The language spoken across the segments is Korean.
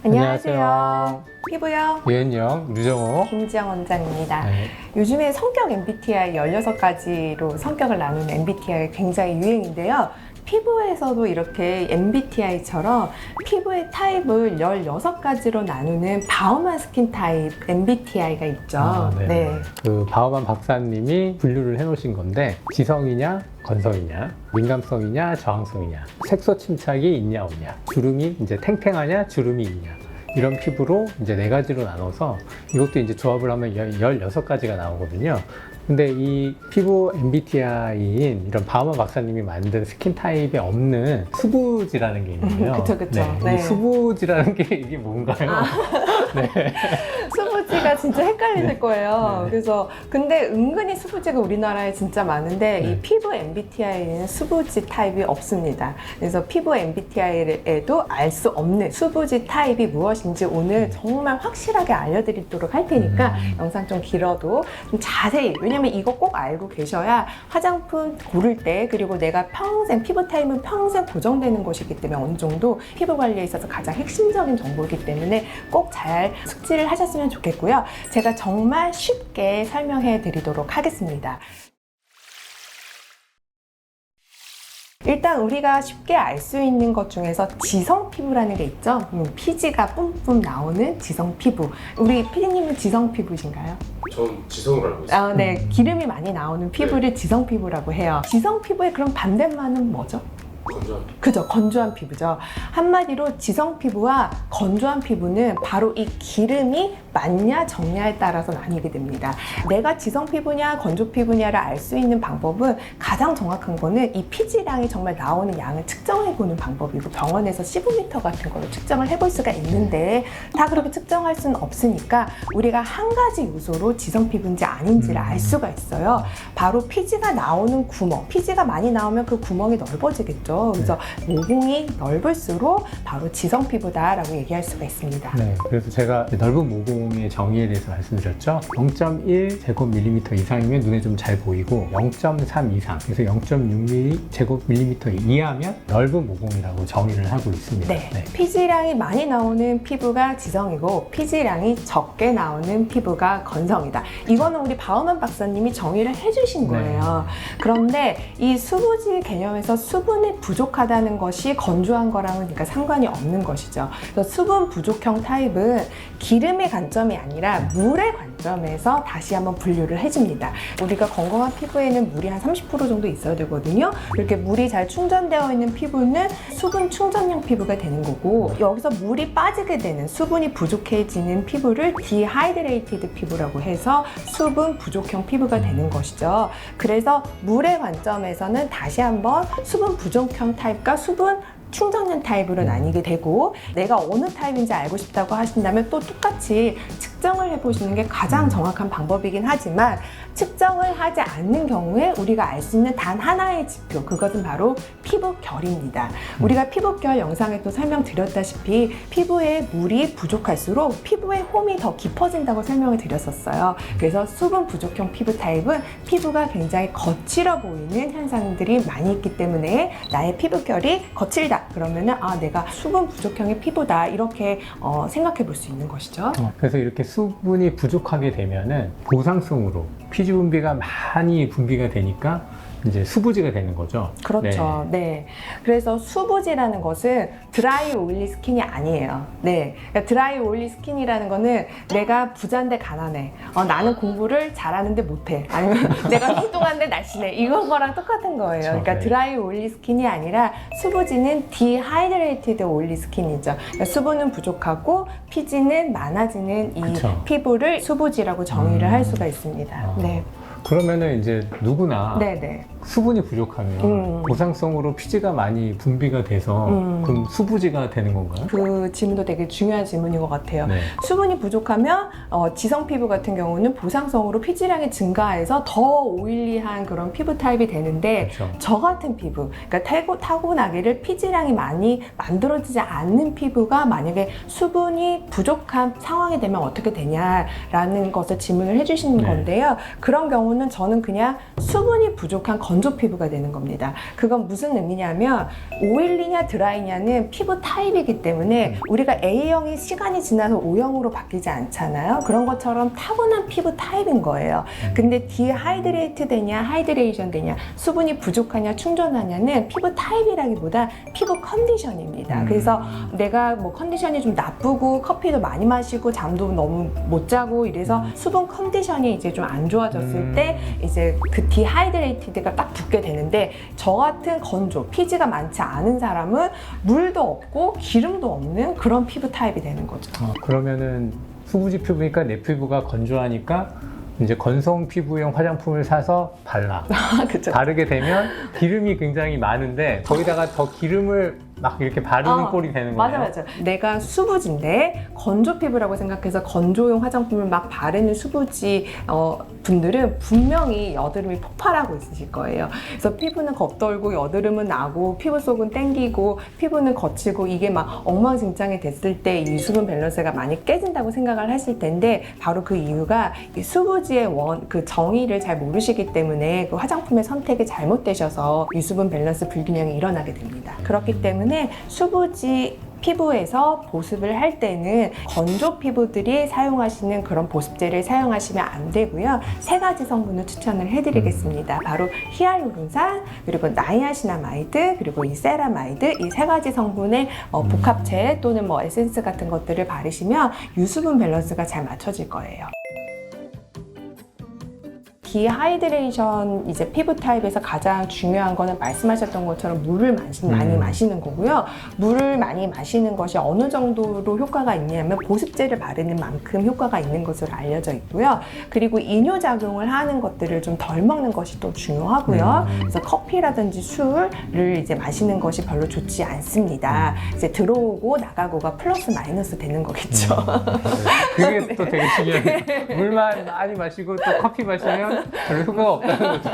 안녕하세요. 피부요. 유현영, 류정호. 김지영 원장입니다. 네. 요즘에 성격 MBTI 16가지로 성격을 나누는 MBTI 굉장히 유행인데요. 피부에서도 이렇게 MBTI처럼 피부의 타입을 16가지로 나누는 바우만 스킨 타입 MBTI가 있죠. 네. 그 바우만 박사님이 분류를 해놓으신 건데, 지성이냐, 건성이냐, 민감성이냐, 저항성이냐, 색소 침착이 있냐 없냐, 주름이 이제 탱탱하냐, 주름이 있냐, 이런 피부로 이제 4가지로 나눠서 이것도 이제 조합을 하면 16가지가 나오거든요. 근데 이 피부 MBTI인 이런 바우만 박사님이 만든 스킨 타입에 없는 수부지라는 게 있는데요. 그쵸. 네. 이 수부지라는 게 이게 뭔가요? 네. 수부지가 진짜 헷갈리실 거예요. 네. 그래서 근데 은근히 수부지가 우리나라에 진짜 많은데 네. 이 피부 MBTI에는 수부지 타입이 없습니다. 그래서 피부 MBTI에도 알 수 없는 수부지 타입이 무엇인지 오늘 정말 확실하게 알려드리도록 할 테니까 영상 좀 길어도 좀 자세히, 왜냐면 이거 꼭 알고 계셔야 화장품 고를 때, 그리고 내가 평생 피부 타입은 평생 고정되는 것이기 때문에 어느 정도 피부 관리에 있어서 가장 핵심적인 정보이기 때문에 꼭 잘 숙지를 하셨으면 좋겠고요. 제가 정말 쉽게 설명해 드리도록 하겠습니다. 일단 우리가 쉽게 알 수 있는 것 중에서 지성 피부라는 게 있죠. 피지가 뿜뿜 나오는 지성 피부. 우리 피디님은 지성 피부이신가요? 전 지성으로 알고 있어요. 네. 기름이 많이 나오는 피부를 지성 피부라고 해요. 지성 피부의 그럼 반대말은 뭐죠? 건조한 그죠, 건조한 피부죠. 한마디로 지성 피부와 건조한 피부는 바로 이 기름이 많냐 적냐에 따라서 나뉘게 됩니다. 내가 지성 피부냐 건조 피부냐를 알 수 있는 방법은, 가장 정확한 거는 이 피지량이 정말 나오는 양을 측정해 보는 방법이고, 병원에서 시브미터 같은 걸로 측정을 해볼 수가 있는데 다 그렇게 측정할 수는 없으니까 우리가 한 가지 요소로 지성 피부인지 아닌지를 알 수가 있어요. 바로 피지가 나오는 구멍, 피지가 많이 나오면 그 구멍이 넓어지겠죠. 그래서 모공이 넓을수록 바로 지성 피부다라고 얘기할 수가 있습니다. 네, 그래서 제가 넓은 모공의 정의에 대해서 말씀드렸죠. 0.1 제곱밀리미터 이상이면 눈에 좀 잘 보이고, 0.3 이상, 그래서 0.6 제곱밀리미터 이하면 넓은 모공이라고 정의를 하고 있습니다. 네. 피지량이 많이 나오는 피부가 지성이고, 피지량이 적게 나오는 피부가 건성이다. 이거는 우리 바우만 박사님이 정의를 해주신 거예요. 그런데 이 수부지 개념에서 수분이 부족하다는 것이 건조한 거랑은 그러니까 상관이 없는 것이죠. 그래서 수분 부족형 타입은 기름의 관점이 아니라 물의 관점에서 다시 한번 분류를 해줍니다. 우리가 건강한 피부에는 물이 한 30% 정도 있어야 되거든요. 이렇게 물이 잘 충전되어 있는 피부는 수분 충전형 피부가 되는 거고, 여기서 물이 빠지게 되는, 수분이 부족해지는 피부를 디하이드레이티드 피부라고 해서 수분 부족형 피부가 되는 것이죠. 그래서 물의 관점에서는 다시 한번 수분 부족형 타입과 수분 충전형 타입으로 나뉘게 되고, 내가 어느 타입인지 알고 싶다고 하신다면 또 똑같이 측정을 해보시는 게 가장 정확한 방법이긴 하지만, 측정을 하지 않는 경우에 우리가 알 수 있는 단 하나의 지표, 그것은 바로 피부결입니다. 우리가 피부결 영상에도 설명드렸다시피 피부에 물이 부족할수록 피부의 홈이 더 깊어진다고 설명을 드렸었어요. 그래서 수분 부족형 피부 타입은 피부가 굉장히 거칠어 보이는 현상들이 많이 있기 때문에 나의 피부결이 거칠다 그러면은 내가 수분 부족형의 피부다, 이렇게 생각해 볼 수 있는 것이죠. 그래서 이렇게 수분이 부족하게 되면은 보상성으로 피지 분비가 많이 분비가 되니까 이제 수부지가 되는 거죠. 그렇죠. 네. 그래서 수부지라는 것은 드라이 오일리 스킨이 아니에요. 네. 그러니까 드라이 오일리 스킨이라는 거는 내가 부자인데 가난해. 나는 공부를 잘하는데 못해. 아니면 내가 뚱뚱한데 날씬해. 이런 거랑 똑같은 거예요. 그렇죠. 그러니까 드라이 오일리 스킨이 아니라 수부지는 디하이드레이티드 오일리 스킨이죠. 그러니까 수분은 부족하고 피지는 많아지는 이 그쵸. 피부를 수부지라고 정의를 할 수가 있습니다. 네. 그러면은 이제 누구나 네네. 수분이 부족하면 보상성으로 피지가 많이 분비가 돼서 그럼 수부지가 되는 건가요? 그 질문도 되게 중요한 질문인 것 같아요. 네. 수분이 부족하면 지성 피부 같은 경우는 보상성으로 피지량이 증가해서 더 오일리한 그런 피부 타입이 되는데, 그렇죠. 저 같은 피부, 그러니까 타고나기를 피지량이 많이 만들어지지 않는 피부가 만약에 수분이 부족한 상황이 되면 어떻게 되냐라는 것을 질문을 해주시는 네. 건데요. 그런 경우는 피부는 저는 그냥 수분이 부족한 건조 피부가 되는 겁니다. 그건 무슨 의미냐면 오일리냐 드라이냐는 피부 타입이기 때문에 우리가 A형이 시간이 지나서 O형으로 바뀌지 않잖아요. 그런 것처럼 타고난 피부 타입인 거예요. 근데 디하이드레이트 되냐 하이드레이션 되냐 수분이 부족하냐 충전하냐는 피부 타입이라기보다 피부 컨디션입니다. 그래서 내가 뭐 컨디션이 좀 나쁘고 커피도 많이 마시고 잠도 너무 못 자고 이래서 수분 컨디션이 이제 좀 안 좋아졌을 때 이제 그 디하이드레이티드가 딱 붙게 되는데, 저 같은 건조 피지가 많지 않은 사람은 물도 없고 기름도 없는 그런 피부 타입이 되는 거죠. 그러면은 수부지 피부니까 내 피부가 건조하니까 이제 건성 피부용 화장품을 사서 발라. 그쵸. 바르게 되면 기름이 굉장히 많은데 거기다가 더 기름을 막 이렇게 바르는 꼴이 되는 거예요. 맞아. 내가 수부지인데 건조 피부라고 생각해서 건조용 화장품을 막 바르는 수부지 분들은 분명히 여드름이 폭발하고 있으실 거예요. 그래서 피부는 겁떨고 여드름은 나고 피부 속은 땡기고 피부는 거치고 이게 막 엉망진창이 됐을 때 이 수분 밸런스가 많이 깨진다고 생각을 하실 텐데, 바로 그 이유가 이 수부지의 그 정의를 잘 모르시기 때문에 그 화장품의 선택이 잘못되셔서 유수분 밸런스 불균형이 일어나게 됩니다. 그렇기 때문에 수부지 피부에서 보습을 할 때는 건조 피부들이 사용하시는 그런 보습제를 사용하시면 안 되고요. 3가지 성분을 추천을 해드리겠습니다. 바로 히알루론산, 그리고 나이아시나마이드, 그리고 이 세라마이드, 이 3가지 성분의 복합체 또는 뭐 에센스 같은 것들을 바르시면 유수분 밸런스가 잘 맞춰질 거예요. 디하이드레이션 이제 피부 타입에서 가장 중요한 거는 말씀하셨던 것처럼 물을 많이 마시는 거고요. 물을 많이 마시는 것이 어느 정도로 효과가 있냐면 보습제를 바르는 만큼 효과가 있는 것으로 알려져 있고요. 그리고 이뇨작용을 하는 것들을 좀 덜 먹는 것이 또 중요하고요. 그래서 커피라든지 술을 이제 마시는 것이 별로 좋지 않습니다. 이제 들어오고 나가고가 플러스 마이너스 되는 거겠죠. 그게 또 되게 중요해요. 물만 많이 마시고 또 커피 마시면 별로 효과가 없다는 거죠.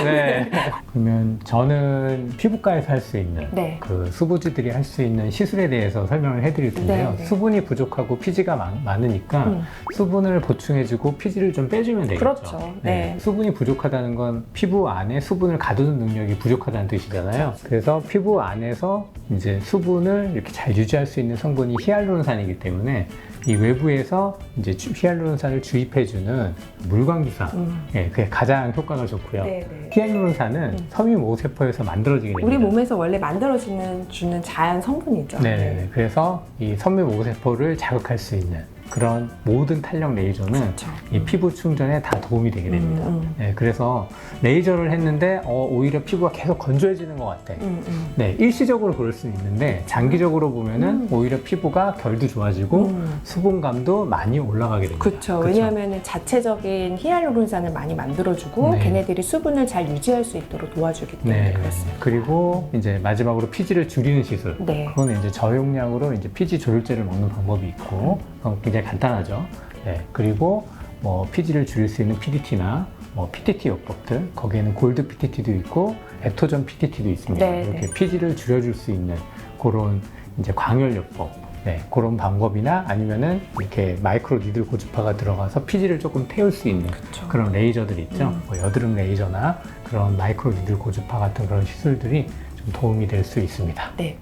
네. 그러면 저는 피부과에서 할 수 있는 네. 그 수부지들이 할 수 있는 시술에 대해서 설명을 해드릴 텐데요. 네. 수분이 부족하고 피지가 많으니까 수분을 보충해주고 피지를 좀 빼주면 되겠죠. 그렇죠. 네. 수분이 부족하다는 건 피부 안에 수분을 가두는 능력이 부족하다는 뜻이잖아요. 그래서 피부 안에서 이제 수분을 이렇게 잘 유지할 수 있는 성분이 히알루론산이기 때문에 이 외부에서 이제 히알루론산을 주입해주는 물광기상, 그게 가장 효과가 좋고요. 네네. 히알루론산은 섬유모세포에서 만들어지게 됩니다. 우리 몸에서 원래 주는 자연 성분이죠. 네. 그래서 이 섬유모세포를 자극할 수 있는 그런 모든 탄력 레이저는 그렇죠. 이 피부 충전에 다 도움이 되게 됩니다. 네, 그래서 레이저를 했는데 오히려 피부가 계속 건조해지는 것 같아. 네, 일시적으로 그럴 수는 있는데 장기적으로 보면은 오히려 피부가 결도 좋아지고 수분감도 많이 올라가게 됩니다. 그렇죠. 왜냐하면 자체적인 히알루론산을 많이 만들어주고 네. 걔네들이 수분을 잘 유지할 수 있도록 도와주기 때문에 네, 그렇습니다. 그리고 이제 마지막으로 피지를 줄이는 시술. 네. 그건 이제 저용량으로 이제 피지 조율제를 먹는 방법이 있고, 그건 굉장히 간단하죠. 네, 그리고 뭐 피지를 줄일 수 있는 PDT나 뭐 PTT 요법들, 거기에는 골드 PTT도 있고 에토전 PTT도 있습니다. 네, 이렇게 네. 피지를 줄여줄 수 있는 그런 이제 광열 요법, 네, 그런 방법이나 아니면은 이렇게 마이크로 니들 고주파가 들어가서 피지를 조금 태울 수 있는 그쵸. 그런 레이저들이 있죠. 뭐 여드름 레이저나 그런 마이크로 니들 고주파 같은 그런 시술들이 좀 도움이 될 수 있습니다. 네.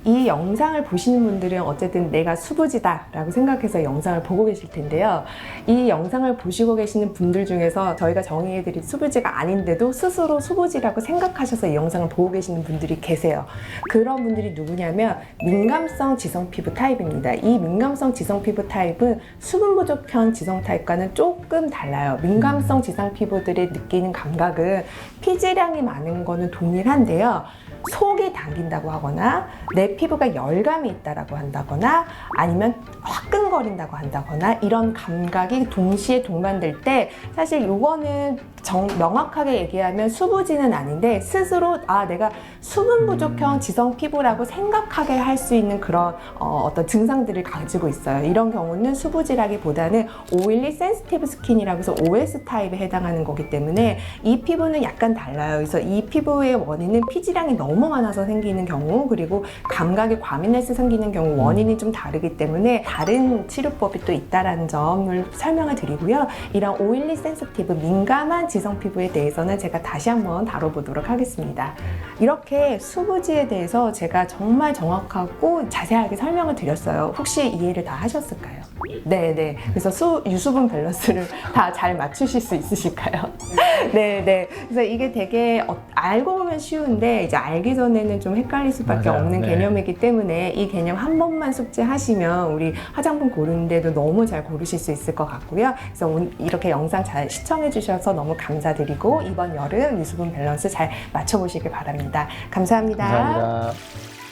이 영상을 보시는 분들은 어쨌든 내가 수부지다 라고 생각해서 영상을 보고 계실 텐데요. 이 영상을 보시고 계시는 분들 중에서 저희가 정의해드린 수부지가 아닌데도 스스로 수부지라고 생각하셔서 이 영상을 보고 계시는 분들이 계세요. 그런 분들이 누구냐면 민감성 지성 피부 타입입니다. 이 민감성 지성 피부 타입은 수분 부족한 지성 타입과는 조금 달라요. 민감성 지성 피부들이 느끼는 감각은 피지량이 많은 거는 동일한데요. 속이 당긴다고 하거나 내 피부가 열감이 있다라고 한다거나 아니면 화끈거린다고 한다거나 이런 감각이 동시에 동반될 때 사실 요거는 명확하게 얘기하면 수부지는 아닌데 스스로 내가 수분 부족형 지성 피부라고 생각하게 할 수 있는 그런 어떤 증상들을 가지고 있어요. 이런 경우는 수부지라기보다는 오일리 센시티브 스킨이라고 해서 OS 타입에 해당하는 거기 때문에 이 피부는 약간 달라요. 그래서 이 피부의 원인은 피지량이 너무 많아서 생기는 경우, 그리고 감각에 과민해서 생기는 경우 원인이 좀 다르기 때문에 다른 치료법이 또 있다라는 점을 설명을 드리고요. 이런 오일리 센시티브 민감한 지성 피부에 대해서는 제가 다시 한번 다뤄보도록 하겠습니다. 이렇게 수부지에 대해서 제가 정말 정확하고 자세하게 설명을 드렸어요. 혹시 이해를 다 하셨을까요? 네네. 그래서 유수분 밸런스를 다 잘 맞추실 수 있으실까요? 네네. 그래서 이게 되게 알고 보면 쉬운데 이제 알기 전에는 좀 헷갈릴 수밖에 맞아요. 없는 네. 개념이기 때문에 이 개념 한 번만 숙지하시면 우리 화장품 고르는데도 너무 잘 고르실 수 있을 것 같고요. 그래서 오늘 이렇게 영상 잘 시청해 주셔서 너무 감사드리고 이번 여름 유수분 밸런스 잘 맞춰보시길 바랍니다. 감사합니다. 감사합니다.